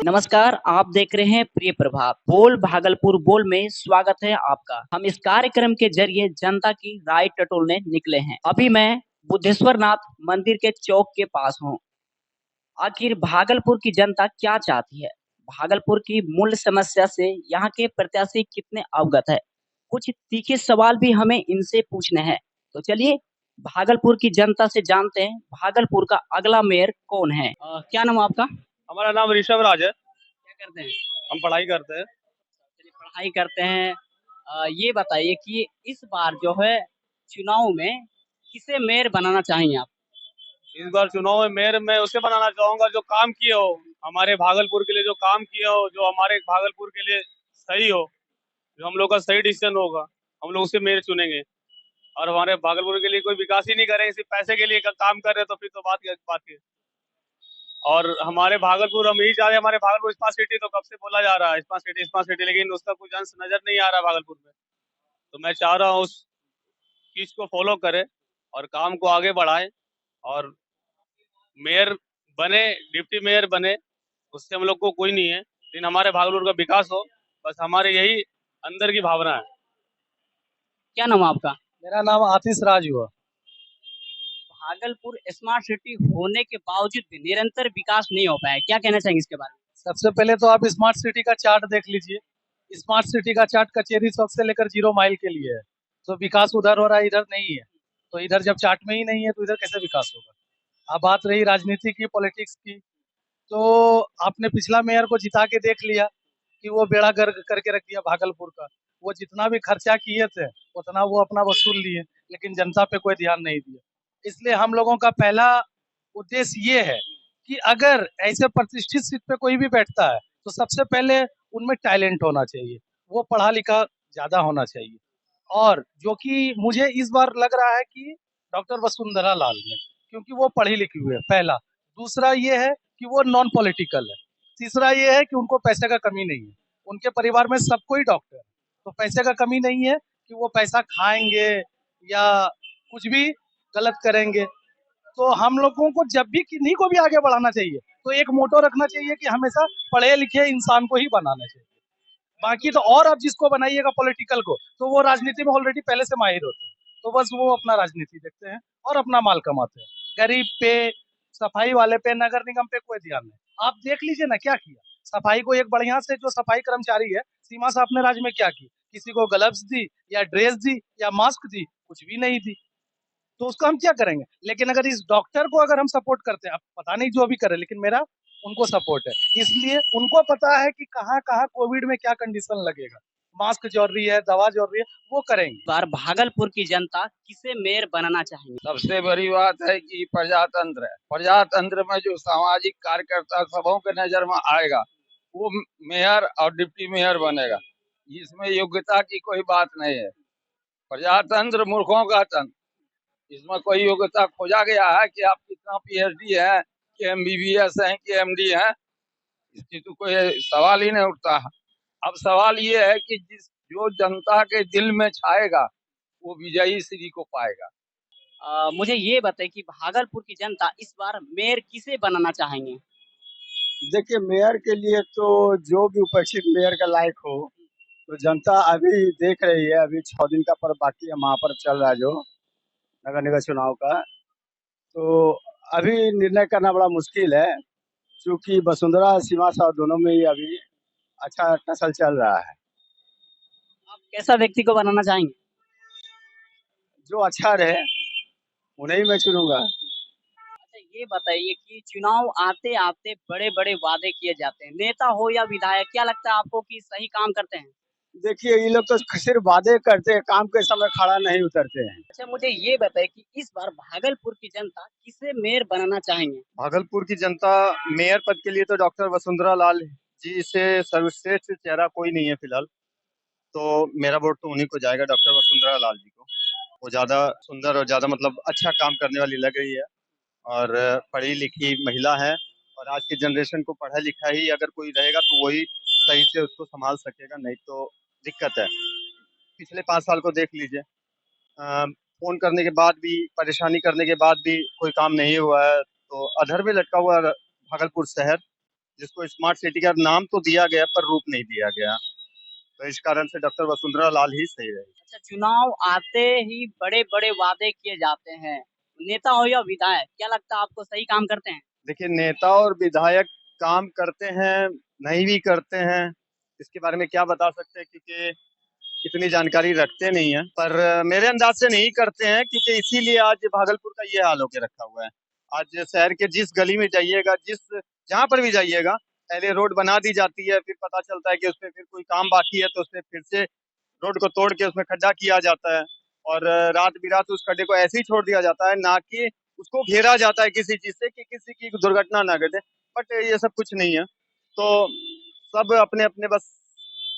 नमस्कार, आप देख रहे हैं प्रिय प्रभात। बोल भागलपुर बोल में स्वागत है आपका। हम इस कार्यक्रम के जरिए जनता की राय टटोलने निकले हैं। अभी मैं बुद्धेश्वर नाथ मंदिर के चौक के पास हूँ। आखिर भागलपुर की जनता क्या चाहती है? भागलपुर की मूल समस्या से यहाँ के प्रत्याशी कितने अवगत है? कुछ तीखे सवाल भी हमें इनसे पूछने हैं। तो चलिए भागलपुर की जनता से जानते हैं भागलपुर का अगला मेयर कौन है? क्या नाम है आपका? हमारा नाम ऋषभ राज है। क्या करते हैं? हम पढ़ाई करते हैं। चलिए पढ़ाई करते हैं। ये बताइए कि इस बार जो है चुनाव में किसे मेयर बनाना चाहेंगे आप? इस बार चुनाव में मेयर मैं उसे बनाना चाहूंगा जो काम किए हो, हमारे भागलपुर के लिए जो काम किए हो, जो हमारे भागलपुर के लिए सही हो, जो हम लोग का सही डिसीजन होगा, हम लोग उसे मेयर चुनेंगे। और हमारे भागलपुर के लिए कोई विकास ही नहीं करेंगे, सिर्फ पैसे के लिए काम कर रहे तो फिर तो बात है। और हमारे भागलपुर हम यही चाह रहे हैं, हमारे भागलपुर स्मार्ट सिटी तो कब से बोला जा रहा है स्मार्ट सिटी, लेकिन उसका कुछ अंश नजर नहीं आ रहा भागलपुर में। तो मैं चाह रहा हूँ उस चीज को फॉलो करे और काम को आगे बढ़ाए और मेयर बने, डिप्टी मेयर बने, उससे हम लोग को कोई नहीं है, लेकिन हमारे भागलपुर का विकास हो, बस हमारे यही अंदर की भावना है। क्या नाम है आपका? मेरा नाम आतिश राज हुआ। भागलपुर स्मार्ट सिटी होने के बावजूद भी निरंतर विकास नहीं हो पाया है। क्या कहना चाहेंगे इसके बारे में? सबसे पहले तो आप स्मार्ट सिटी का चार्ट देख लीजिए। स्मार्ट सिटी का चार्ट कचेरी चौक से लेकर 0 माइल के लिए है। तो विकास उधर हो रहा है, इधर नहीं है। तो इधर जब चार्ट में ही नहीं है तो इधर कैसे विकास होगा। अब बात रही राजनीति की, पॉलिटिक्स की, तो आपने पिछला मेयर को जिता के देख लिया कि वो बेड़ा गर्क करके रख दिया भागलपुर का। वो जितना भी खर्चा किए थे उतना वो अपना वसूल लिए, लेकिन जनता पे कोई ध्यान नहीं दिया। इसलिए हम लोगों का पहला उद्देश्य ये है कि अगर ऐसे प्रतिष्ठित सीट पे कोई भी बैठता है तो सबसे पहले उनमें टैलेंट होना चाहिए, वो पढ़ा लिखा ज्यादा होना चाहिए। और जो कि मुझे इस बार लग रहा है कि डॉक्टर वसुंधरा लाल में, क्योंकि वो पढ़ी लिखी हुई है, पहला। दूसरा ये है कि वो नॉन पॉलिटिकल है। तीसरा ये है कि उनको पैसे का कमी नहीं है। उनके परिवार में सबको ही डॉक्टर है, तो पैसे का कमी नहीं है कि वो पैसा खाएंगे या कुछ भी गलत करेंगे। तो हम लोगों को जब भी किन्हीं को भी आगे बढ़ाना चाहिए तो एक मोटो रखना चाहिए कि हमेशा पढ़े लिखे इंसान को ही बनाना चाहिए। बाकी तो और आप जिसको बनाइएगा पॉलिटिकल को, तो वो राजनीति में ऑलरेडी पहले से माहिर होते हैं, तो बस वो अपना राजनीति देखते हैं और अपना माल कमाते हैं। गरीब पे, सफाई वाले पे, नगर निगम पे कोई ध्यान नहीं। आप देख लीजिए ना क्या किया। सफाई को एक बढ़िया से जो सफाई कर्मचारी है सीमा साहब ने राज्य में क्या की, किसी को ग्लव्स दी या ड्रेस दी या मास्क दी, कुछ भी नहीं दी। तो उसको हम क्या करेंगे। लेकिन अगर इस डॉक्टर को अगर हम सपोर्ट करते हैं, अब पता नहीं जो भी करे, लेकिन मेरा उनको सपोर्ट है। इसलिए उनको पता है कि कहाँ कहाँ कोविड में क्या कंडीशन लगेगा, मास्क जरूरी है, दवा जरूरी है, वो करेंगे। इस बार भागलपुर की जनता किसे मेयर बनाना चाहेंगे? सबसे बड़ी बात है कि प्रजातंत्र है। प्रजातंत्र में जो सामाजिक कार्यकर्ता सबों के नजर में आएगा वो मेयर और डिप्टी मेयर बनेगा। इसमें योग्यता की कोई बात नहीं है। प्रजातंत्र मूर्खों का तंत्र। इसमें कोई योग्यता खोजा गया है कि आप कितना पीएचडी है, कि एमबीबीएस है, कि एमडी है, इसकी तो कोई सवाल ही नहीं उठता है। अब सवाल ये है कि जो जनता के दिल में छाएगा वो विजयी श्री को पाएगा। मुझे ये बताइए कि भागलपुर की जनता इस बार मेयर किसे बनाना चाहेंगे? देखिए, मेयर के लिए तो जो भी उपेक्षित मेयर के लायक हो, तो जनता अभी देख रही है। अभी 6 दिन का पर्व बाकी है, महापर्व चल रहा है जो नगर निगम चुनाव का। तो अभी निर्णय करना बड़ा मुश्किल है, क्योंकि वसुंधरा सीमा साहब दोनों में ही अभी अच्छा टसल चल रहा है। आप कैसा व्यक्ति को बनाना चाहेंगे? जो अच्छा रहे उन्हें मैं चुनूंगा। अच्छा ये बताइए कि चुनाव आते-आते बड़े-बड़े वादे किए जाते हैं। नेता हो या विधायक, क्या लगता है आपको कि सही काम करते हैं? देखिए, ये लोग तो सिर्फ वादे करते हैं, काम के समय खड़ा नहीं उतरते हैं। अच्छा मुझे ये बताइए कि इस बार भागलपुर की जनता किसे मेयर बनाना चाहेंगे? भागलपुर की जनता मेयर पद के लिए तो डॉक्टर वसुंधरा लाल जी से सर्वश्रेष्ठ चेहरा कोई नहीं है फिलहाल। तो मेरा वोट तो उन्हीं को जाएगा, डॉक्टर वसुंधरा लाल जी को। वो ज्यादा सुंदर और ज्यादा मतलब अच्छा काम करने वाली लग रही है और पढ़ी लिखी महिला है। और आज की जनरेशन को पढ़ा लिखा ही अगर कोई रहेगा तो वही सही से उसको संभाल सकेगा, नहीं तो दिक्कत है। पिछले 5 साल को देख लीजिए, फोन करने के बाद भी, परेशानी करने के बाद भी कोई काम नहीं हुआ है। तो अधर में लटका हुआ भागलपुर शहर, जिसको स्मार्ट सिटी का नाम तो दिया गया पर रूप नहीं दिया गया। तो इस कारण से डॉक्टर वसुंधरा लाल ही सही रहेगी। अच्छा, चुनाव आते ही बड़े-बड़े वादे किए जाते हैं। नेता हो या विधायक, क्या लगता है आपको सही काम करते हैं? देखिए, नेता और विधायक काम करते हैं, नहीं भी करते हैं, इसके बारे में क्या बता सकते हैं क्योंकि इतनी जानकारी रखते नहीं हैं। पर मेरे अंदाज से नहीं करते हैं क्योंकि इसीलिए आज भागलपुर का ये हाल होके रखा हुआ है। आज शहर के जिस गली में जाइएगा, जहाँ पर भी जाइएगा, पहले रोड बना दी जाती है, फिर पता चलता है कि उसपे फिर कोई काम बाकी है तो उसपे फिर से रोड को तोड़ के उसमें खड्डा किया जाता है और रात-बिरात उस खड्डे को ऐसे ही छोड़ दिया जाता है, ना कि उसको घेरा जाता है किसी चीज़ से कि किसी की दुर्घटना ना घटे। बट ये सब कुछ नहीं है। तो सब अपने-अपने बस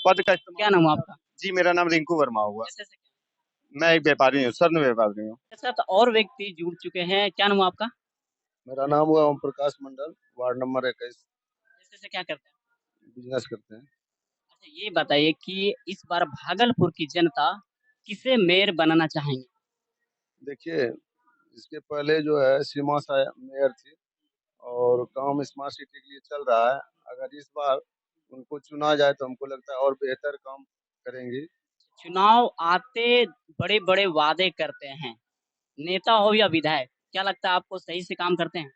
पद का क्या इस्तेमाल। नाम है आपका? जी, मेरा नाम रिंकू वर्मा हुआ। कैसे से मैं एक व्यापारी हूँ, स्वर्ण व्यापारी हूँ। के साथ और व्यक्ति जुड़ चुके हैं, क्या नाम है आपका? मेरा नाम हुआ ओम प्रकाश मंडल, वार्ड नंबर 21, कैसे से क्या करते हैं? बिजनेस करते हैं। अच्छा, ये बताइए कि इस बार भागलपुर की जनता किसे मेयर बनाना चाहेंगे? देखिए, इसके पहले जो है सीमा मेयर थी और काम स्मार्ट सिटी के लिए चल रहा है। अगर इस बार उनको चुना जाए तो हमको लगता है और बेहतर काम करेंगी। चुनाव आते बड़े-बड़े वादे करते हैं। नेता हो या विधायक, क्या लगता है आपको सही से काम करते हैं?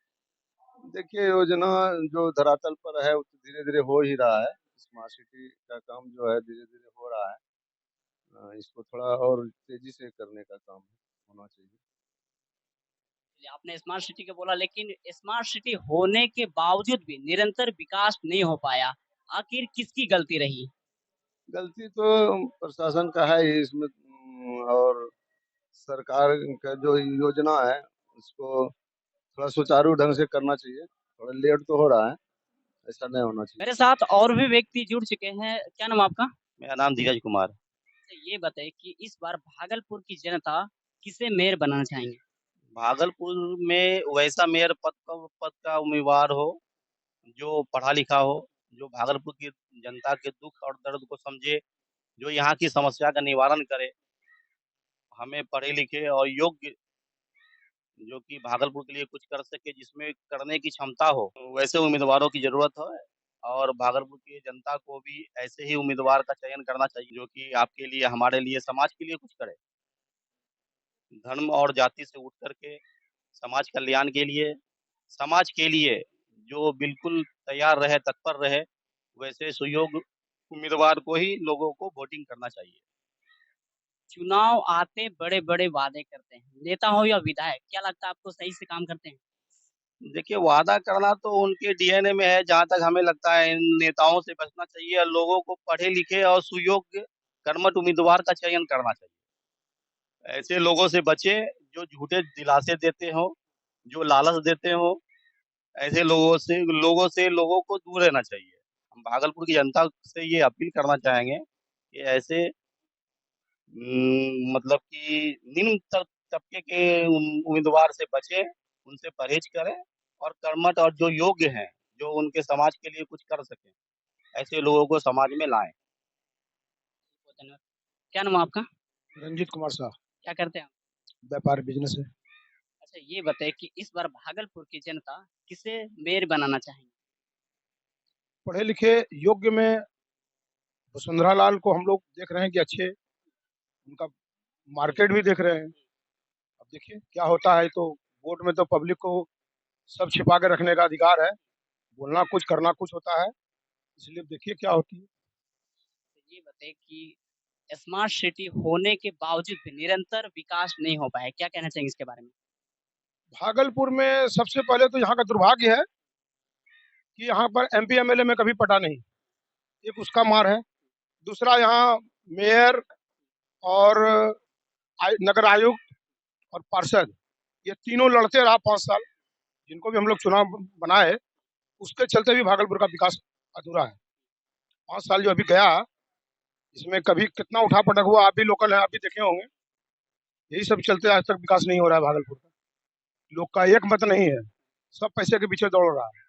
देखिए, योजना जो धरातल पर है वो तो धीरे-धीरे हो ही रहा है। स्मार्ट सिटी का काम जो है धीरे-धीरे हो रहा है। इसको थोड़ा और तेज़ी से करने का काम होना चाहिए। चलिए, आपने स्मार्ट सिटी का बोला, लेकिन स्मार्ट सिटी होने के बावजूद भी निरंतर विकास नहीं हो पाया। आखिर किसकी गलती रही? गलती तो प्रशासन का है ही इसमें और सरकार का जो योजना है उसको थोड़ा सुचारू ढंग से करना चाहिए। थोड़ा लेट तो हो रहा है, ऐसा नहीं होना चाहिए। मेरे साथ और भी व्यक्ति जुड़ चुके हैं। क्या नाम है आपका? मेरा नाम धीरज कुमार है। अच्छा, ये बताइए कि इस बार भागलपुर की जनता किसे मेयर बनाना चाहेंगे? भागलपुर में वैसा मेयर पद का उम्मीदवार हो, जो पढ़ा लिखा हो, जो भागलपुर की जनता के दुःख और दर्द को समझे, जो यहाँ की समस्या का निवारण करे। हमें पढ़े-लिखे और योग्य जो कि भागलपुर के लिए कुछ कर सके, जिसमें करने की क्षमता हो, वैसे उम्मीदवारों की ज़रूरत है और भागलपुर की जनता को भी ऐसे ही उम्मीदवार का चयन करना चाहिए, जो कि आपके लिए, हमारे लिए, समाज के लिए कुछ करे। धर्म और जाति से उठ कर के समाज कल्याण के लिए, समाज के लिए जो बिल्कुल तैयार रहे, तत्पर रहे, वैसे सुयोग्य उम्मीदवार को ही लोगों को वोटिंग करना चाहिए। चुनाव आते बड़े-बड़े वादे करते हैं। नेता हो या विधायक, क्या लगता है आपको सही से काम करते हैं? देखिए, वादा करना तो उनके डीएनए में है, जहाँ तक हमें लगता है इन नेताओं से बचना चाहिए और लोगों को पढ़े-लिखे और सुयोग्य कर्मठ उम्मीदवार का चयन करना चाहिए। ऐसे लोगों से बचें जो झूठे दिलासे देते हों, जो लालच देते हों, ऐसे लोगों से लोगों को दूर रहना चाहिए। हम भागलपुर की जनता से ये अपील करना चाहेंगे कि ऐसे मतलब कि निम्न तबके के उम्मीदवार से बचें, उनसे परहेज़ करें और कर्मठ और जो योग्य हैं, जो उनके समाज के लिए कुछ कर सकें, ऐसे लोगों को समाज में लाएँ। बहुत धन्यवाद। क्या नाम है आपका? रंजीत कुमार शाह, क्या करते हैं आप? व्यापार बिजनेस है। अच्छा, ये बताइए कि इस बार भागलपुर की जनता किसे मेयर बनाना चाहेंगे? पढ़े लिखे योग्य में वसुंधरा लाल को हम लोग देख रहे हैं कि अच्छे उनका मार्केट भी देख रहे हैं। अब देखिए क्या होता है। तो वोट में तो पब्लिक को सब छिपा के रखने का अधिकार है, बोलना कुछ करना कुछ होता है, इसलिए देखिए क्या होती है। तो ये बताइए कि स्मार्ट सिटी होने के बावजूद भी निरंतर विकास नहीं हो पाया, क्या कहना चाहेंगे इसके बारे में? भागलपुर में सबसे पहले तो यहाँ का दुर्भाग्य है कि यहाँ पर एमपी एमएलए में कभी पटा नहीं, एक उसका मार है। दूसरा यहाँ मेयर और नगर आयुक्त और पार्षद ये तीनों लड़ते रहा 5 साल, जिनको भी हम लोग चुनाव बनाए, उसके चलते भी भागलपुर का विकास अधूरा है। 5 साल जो अभी गया, इसमें कभी कितना उठा-पटक हुआ, आप भी लोकल हैं, आप भी देखे होंगे। यही सब चलते आज तक विकास नहीं हो रहा है भागलपुर का। लोग का एक मत नहीं है, सब पैसे के पीछे दौड़ रहा है।